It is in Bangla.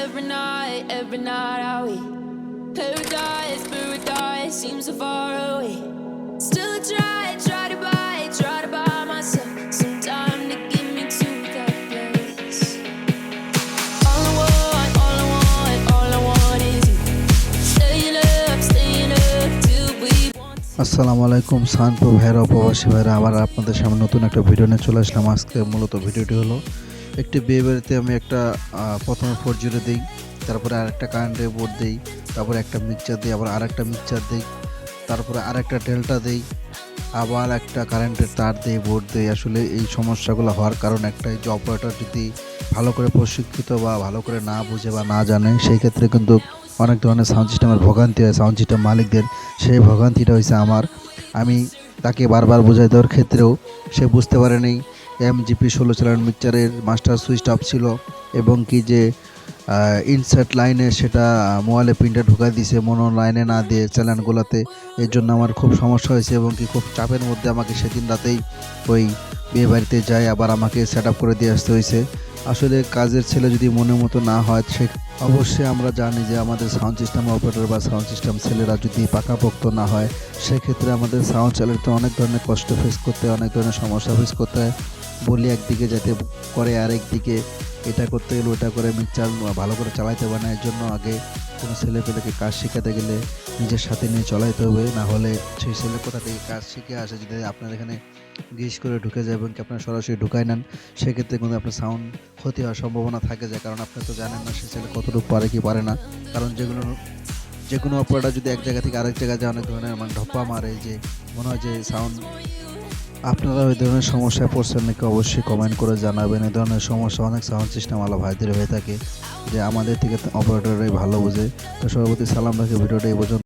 every night are we paradise, paradise seems so far away. Still try to buy myself some time to get me to that place. All I want is you. Staying up till we want to. আসসালামু আলাইকুম সানপ্রো ভাইরা প্রবাসী ভাইরা আবার আপনাদের সামনে নতুন একটা ভিডিও নিয়ে চলে আসলাম। আজকে মূলত ভিডিওটি হলো একটি বিয়ে বাড়িতে আমি একটা প্রথমে 4 দিই, তারপরে আরেকটা কারেন্টের বোর্ড দিই, তারপরে একটা মিক্সচার দিই, আবার আরেকটা মিক্সচার দিই, তারপরে আরেকটা ডেল্টা দিই, আবার একটা কারেন্টের তার দিই, বোর্ড দিই। আসলে এই সমস্যাগুলো হওয়ার কারণ একটাই, যে অপারেটর যদি ভালো করে প্রশিক্ষিত বা ভালো করে না বুঝে বা না জানে, সেই ক্ষেত্রে কিন্তু অনেক ধরনের সাউন্ড সিস্টেমের ভোগান্তি হয় সাউন্ড সিস্টেম মালিকদের। সেই ভোগান্তিটা হয়েছে আমার। আমি তাকে বারবার বোঝাই দেওয়ার ক্ষেত্রেও সে বুঝতে পারেনি। MGP 16 চ্যানেল মিক্সচারের মাস্টার সুইচ অফ ছিল এবং কি যে ইনসার্ট লাইনে সেটা মোবাইলে প্রিন্টে ঢুকাই দিয়েছে, মনো লাইনে না দিয়ে চ্যানেলগুলোতে। এর জন্য আমার খুব সমস্যা হয়েছে এবং কি খুব চাপের মধ্যে আমাকে সেদিন রাতেই ওই বিয়ে বাড়িতে যাই, আবার আমাকে সেট আপ করে দিয়ে আসতে হয়েছে। আসলে কাজের ছেলে যদি মনের মতো না হয়, সে অবশ্যই আমরা জানি যে আমাদের সাউন্ড সিস্টেম অপারেটর বা সাউন্ড সিস্টেম ছেলেরা যদি পাকাপোক্ত না হয়, সেক্ষেত্রে আমাদের সাউন্ড চালাতে অনেক ধরনের কষ্ট ফেস করতে হয়, অনেক ধরনের সমস্যা ফেস করতে হয়। বলি একদিকে যেতে করে আরেকদিকে এটা করতে গেলে ওটা করে মিক্সচার ভালো করে চালাইতে পারে না। এর জন্য আগে কোনো ছেলেপেলেকে কাজ শেখাতে গেলে নিজের সাথে নিয়ে চলাইতে হবে, না হলে সেই ছেলে কোথা থেকে কাজ শিখে আসে, যদি আপনার এখানে গিজ করে ঢুকে যায় এবং কি আপনার সরাসরি ঢুকায় নেন, সেক্ষেত্রে কিন্তু আপনার সাউন্ড ক্ষতি হওয়ার সম্ভাবনা থাকে যায়। কারণ আপনি তো জানেন না সে ছেলে কতটুকু পারে কি পারে না। কারণ যে কোনো অপারেটর যদি এক জায়গা থেকে আরেক জায়গায় যায়, অনেক ধরনের ঢপ্পা মারে, যে মনে হয় যে সাউন্ড। আপনারা ওই ধরনের সমস্যায় পড়ছেন নাকি অবশ্যই কমেন্ট করে জানাবেন। এই ধরনের সমস্যা অনেক সাউন্ড সিস্টেম আলা ভাইদের হয়ে থাকে, যে আমাদের থেকে অপারেটররাই ভালো বোঝে। তো সর্বপ্রতি সালাম রাখি, ভিডিওটা এই পর্যন্ত।